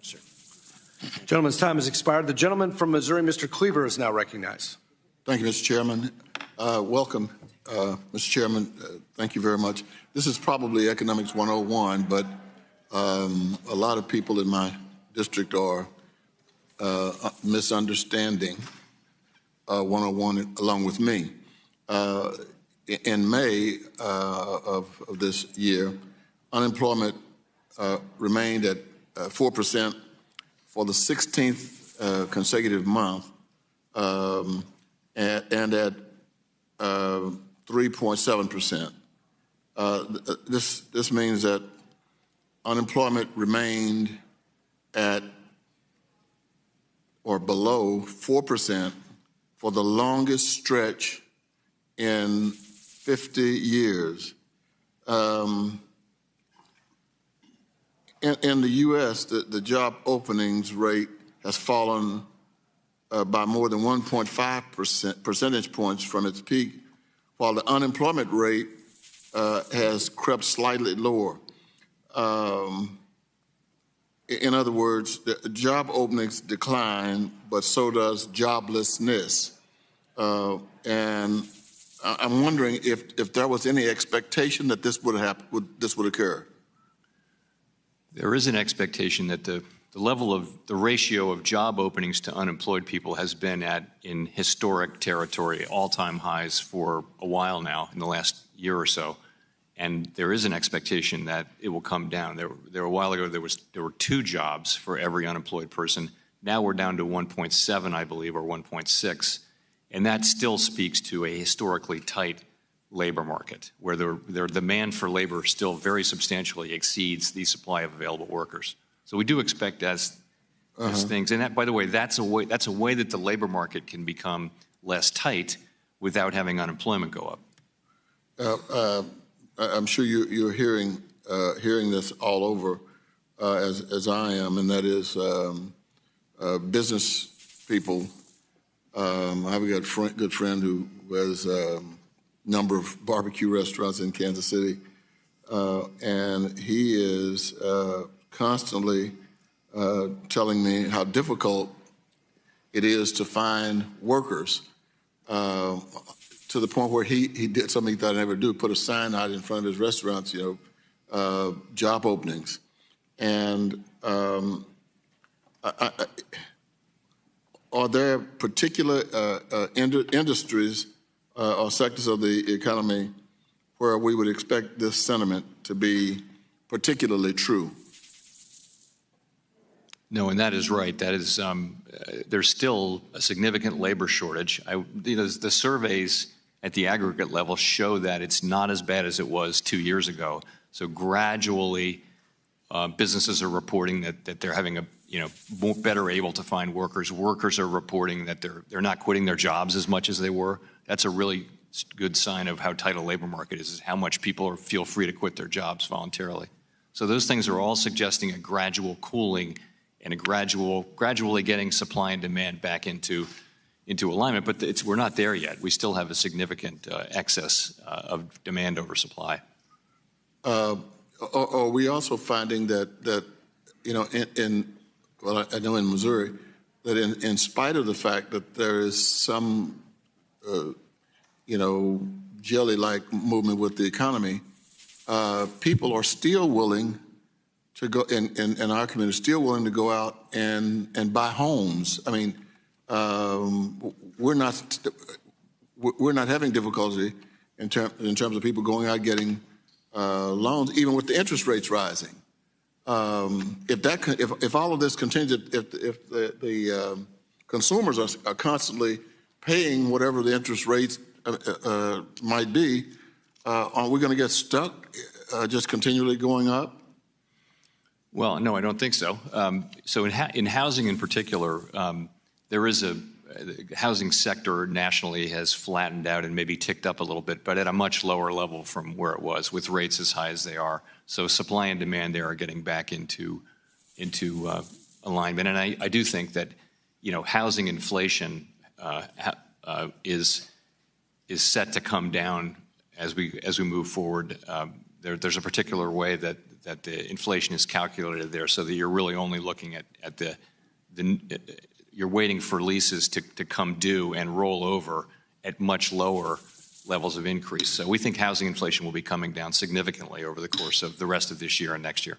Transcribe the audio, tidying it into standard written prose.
sir. Gentleman's time has expired. The gentleman from Missouri, Mr. Cleaver, is now recognized. Thank you, Mr. Chairman. Welcome, Mr. Chairman. Thank you very much. This is probably Economics 101, but a lot of people in my district are misunderstanding 101 along with me. In May of this year, unemployment remained at 4% for the 16th consecutive month, and at 3.7%. This means that unemployment remained at or below 4% for the longest stretch in 50 years. In the U.S., the job openings rate has fallen by more than 1.5 percentage points from its peak, while the unemployment rate has crept slightly lower. In other words, the job openings decline, but so does joblessness. And I'm wondering if there was any expectation that this would happen, this would occur. There is an expectation that the level of the ratio of job openings to unemployed people has been in historic territory, all-time highs for a while now, in the last year or so. And there is an expectation that it will come down. There a while ago there were 2 jobs for every unemployed person. Now we're down to 1.7, I believe, or 1.6, and that still speaks to a historically tight labor market, where their demand for labor still very substantially exceeds the supply of available workers. So we do expect as things, and that, by the way, that's a way that the labor market can become less tight without having unemployment go up. I'm sure you're hearing this all over as I am, and that is business people. I've got a good friend who has number of barbecue restaurants in Kansas City, and he is constantly telling me how difficult it is to find workers, to the point where he did something he thought I'd never do, put a sign out in front of his restaurants, job openings. And are there particular industries or sectors of the economy where we would expect this sentiment to be particularly true? No, and that is right. That is, there's still a significant labor shortage. The surveys at the aggregate level show that it's not as bad as it was 2 years ago. So gradually, businesses are reporting that they're having better able to find workers. Workers are reporting that they're not quitting their jobs as much as they were. That's a really good sign of how tight a labor market is how much people feel free to quit their jobs voluntarily. So those things are all suggesting a gradual cooling and a gradually getting supply and demand back into alignment. But we're not there yet. We still have a significant excess of demand over supply. Are we also finding that I know in Missouri, that in spite of the fact that there is some, jelly-like movement with the economy, people are still willing to go, in our community, still willing to go out and buy homes. I mean, we're not having difficulty in terms of people going out getting loans, even with the interest rates rising. If all of this continues, if the consumers are constantly paying whatever the interest rates might be, are we going to get stuck just continually going up? Well, no, I don't think so. So in housing in particular, there is the housing sector nationally has flattened out and maybe ticked up a little bit, but at a much lower level from where it was with rates as high as they are. So supply and demand there are getting back into alignment. And I do think that, housing inflation is set to come down as we move forward. there's a particular way that the inflation is calculated there, so that you're really only looking at you're waiting for leases to come due and roll over at much lower levels of increase. So we think housing inflation will be coming down significantly over the course of the rest of this year and next year.